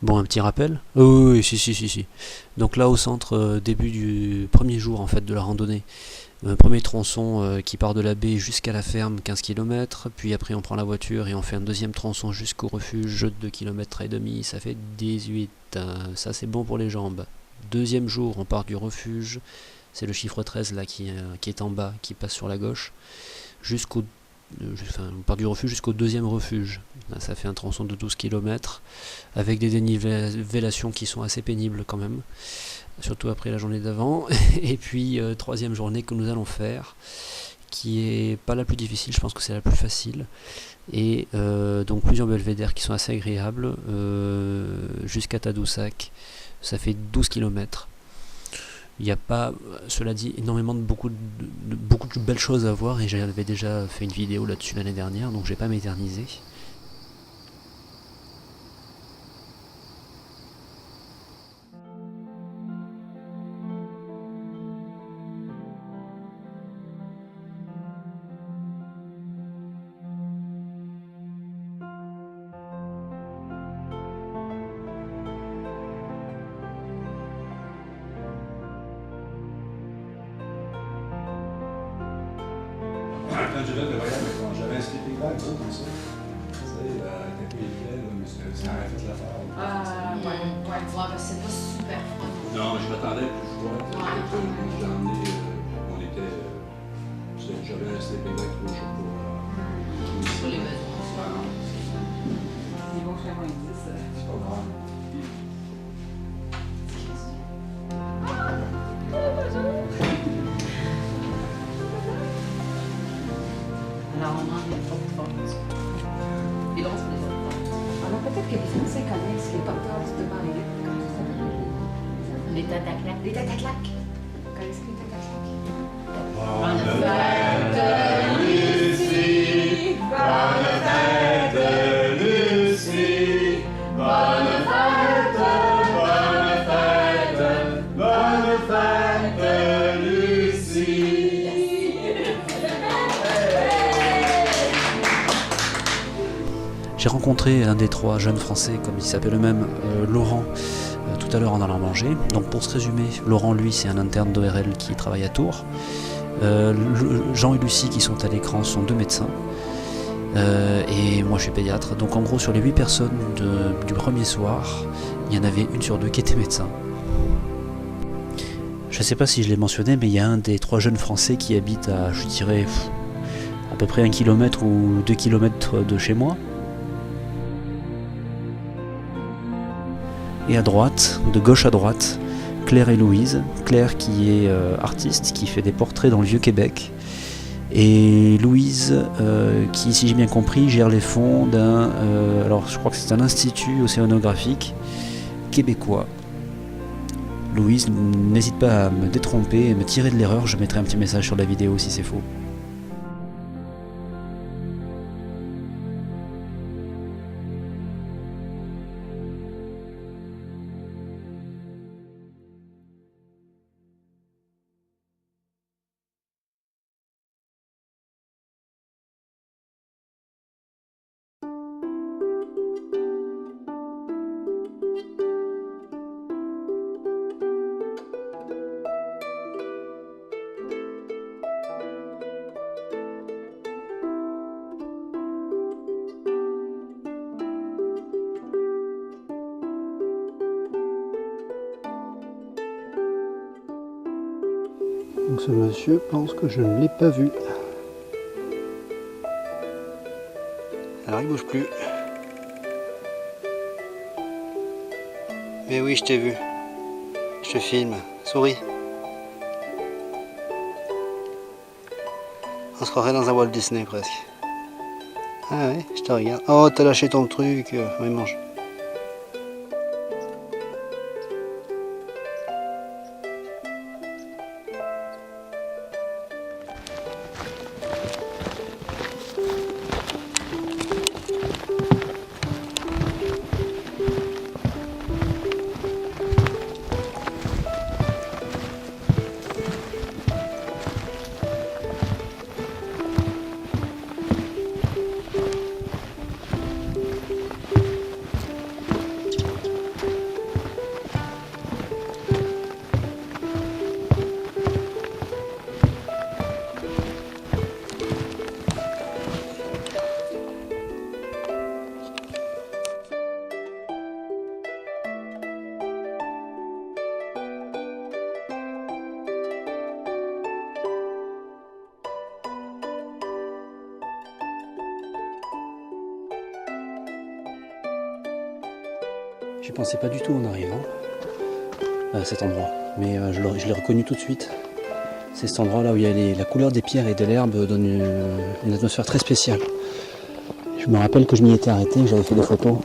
Bon, un petit rappel. Oui, oui, si, si, si, si. Donc là, au centre, début du premier jour en fait de la randonnée, premier tronçon qui part de la baie jusqu'à la ferme, 15 km. Puis après, on prend la voiture et on fait un deuxième tronçon jusqu'au refuge, 2 km et demi. Ça fait 18. Ça, c'est bon pour les jambes. Deuxième jour, on part du refuge. C'est le chiffre 13 là qui est en bas, qui passe sur la gauche, jusqu'au on part du refuge jusqu'au deuxième refuge. Là, ça fait un tronçon de 12 km avec des dénivellations qui sont assez pénibles quand même, surtout après la journée d'avant. Et puis troisième journée que nous allons faire, qui est pas la plus difficile, je pense que c'est la plus facile. Et donc plusieurs belvédères qui sont assez agréables jusqu'à Tadoussac. Ça fait 12 km. Il n'y a pas, cela dit, énormément beaucoup de belles choses à voir et j'avais déjà fait une vidéo là-dessus l'année dernière, donc je vais pas m'éterniser. Quand j'ai fait le voyage, j'avais un sleeping bag gros comme ça. Tu sais, avec les pieds, mais ça aurait fait l'affaire. Ouais, c'est pas super froid. Non, mais je m'attendais à plus froid. J'ai emmené, on était, j'avais un sleeping bag trop chaud pour les besoins. Ils vont faire moins 10. C'est pas grave. Alors, on mange des autres fortes. Et donc, c'est des autres fortes. Alors peut-être que les Français connaissent les porteurs devant les lettres. Comment ça s'appelle? Les têtes à claque. Les têtes à claques. Vous connaissez les têtes à claques? Bonne fête, Lucie, bonne fête, Lucie, bonne fête, bonne fête, Lucie. J'ai rencontré un des trois jeunes français, comme il s'appelle eux-mêmes, Laurent, tout à l'heure en allant manger. Donc pour se résumer, Laurent, lui, c'est un interne d'ORL qui travaille à Tours. Jean et Lucie, qui sont à l'écran, sont deux médecins. Et moi, je suis pédiatre. Donc en gros, sur les 8 personnes du premier soir, il y en avait une sur deux qui était médecin. Je ne sais pas si je l'ai mentionné, mais il y a un des trois jeunes français qui habite à, je dirais, à peu près 1 km ou 2 km de chez moi. Et à droite, de gauche à droite, Claire et Louise. Claire qui est artiste, qui fait des portraits dans le Vieux-Québec. Et Louise, qui, si j'ai bien compris, gère les fonds d'un... alors je crois que c'est un institut océanographique québécois. Louise, n'hésite pas à me détromper et me tirer de l'erreur, je mettrai un petit message sur la vidéo si c'est faux. Donc ce monsieur pense que je ne l'ai pas vu. Alors il bouge plus. Mais oui, je t'ai vu. Je te filme. Souris. On se croirait dans un Walt Disney presque. Ah ouais, je te regarde. Oh, t'as lâché ton truc. Oui, mange. J'y pensais pas du tout en arrivant à cet endroit, mais je l'ai reconnu tout de suite. C'est cet endroit là où il y a la couleur des pierres et de l'herbe donne une atmosphère très spéciale. Je me rappelle que je m'y étais arrêté, que j'avais fait des photos,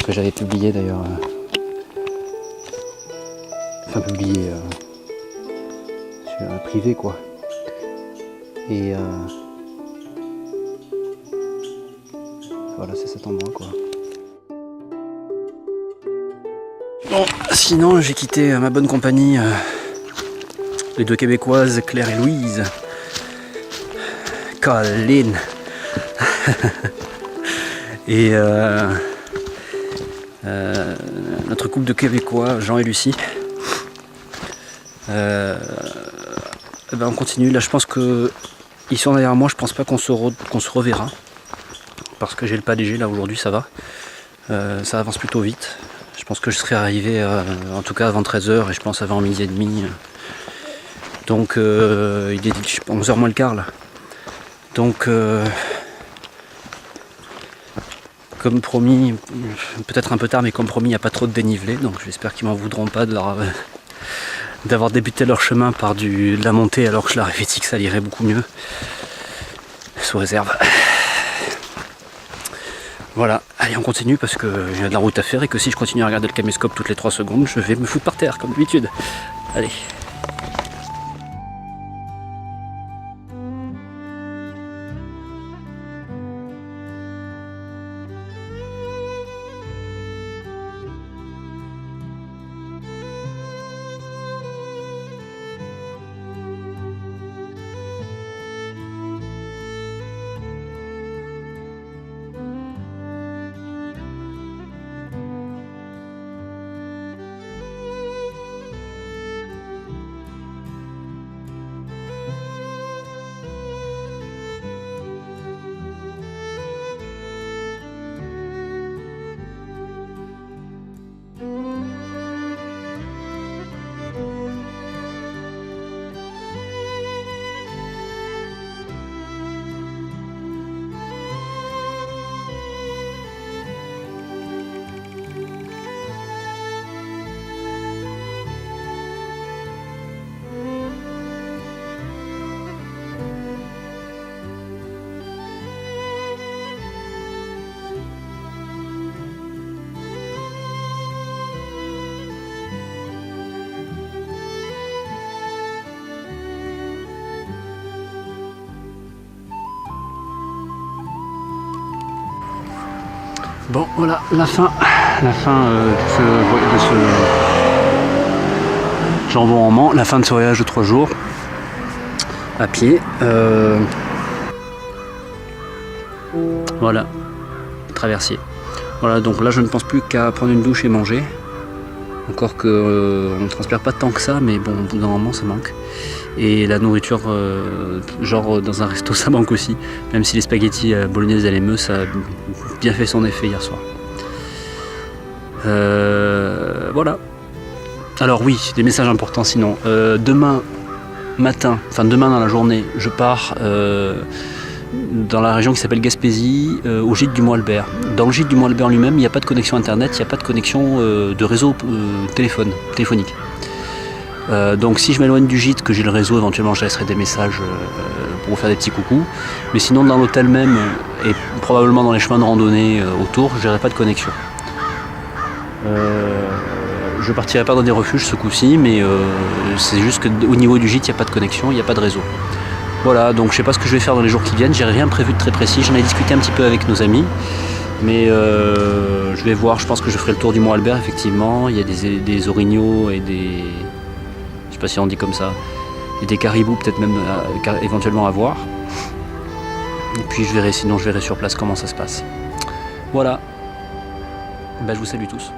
que j'avais publiées d'ailleurs. Enfin publiées sur privé quoi. Et voilà, c'est cet endroit quoi. Bon, sinon j'ai quitté ma bonne compagnie, les deux Québécoises, Claire et Louise. Colline. Et notre couple de Québécois, Jean et Lucie. Ben on continue. Là, je pense que ils sont derrière moi. Je pense pas qu'on se reverra parce que j'ai le pas léger. Là aujourd'hui, ça va. Ça avance plutôt vite. Je pense que je serai arrivé en tout cas avant 13h et je pense avant 12h30. Donc il est 11h moins le quart là. Donc comme promis, peut-être un peu tard, mais comme promis, il n'y a pas trop de dénivelé, donc j'espère qu'ils m'en voudront pas d'avoir débuté leur chemin par de la montée alors que je leur avais dit que ça irait beaucoup mieux. Sous réserve. Voilà, allez on continue parce qu'il y a de la route à faire et que si je continue à regarder le caméscope toutes les 3 secondes, je vais me foutre par terre comme d'habitude. Allez. Bon voilà, la fin de ce jambon en Mans, la fin de ce voyage de 3 jours à pied. Voilà, traversier. Voilà, donc là je ne pense plus qu'à prendre une douche et manger. Encore que on ne transpire pas tant que ça, mais bon, au bout d'un moment ça manque. Et la nourriture, genre dans un resto, ça manque aussi. Même si les spaghettis bolognaise à l'émeu, ça a bien fait son effet hier soir. Voilà. Alors oui, des messages importants sinon. Demain matin, enfin demain dans la journée, je pars dans la région qui s'appelle Gaspésie, au gîte du Mont Albert. Dans le gîte du Mont Albert lui-même, il n'y a pas de connexion internet, il n'y a pas de connexion de réseau téléphonique. Donc si je m'éloigne du gîte, que j'ai le réseau, éventuellement je laisserai des messages pour vous faire des petits coucous. Mais sinon dans l'hôtel même, et probablement dans les chemins de randonnée autour, je n'aurai pas de connexion. Je partirai pas dans des refuges ce coup-ci, mais c'est juste qu'au niveau du gîte, il n'y a pas de connexion, il n'y a pas de réseau. Voilà, donc je sais pas ce que je vais faire dans les jours qui viennent, j'ai rien prévu de très précis, j'en ai discuté un petit peu avec nos amis, mais je vais voir, je pense que je ferai le tour du Mont Albert effectivement, il y a des orignaux et des... je sais pas si on dit comme ça, et des caribous peut-être même éventuellement à voir. Et puis sinon je verrai sur place comment ça se passe. Voilà, ben, je vous salue tous.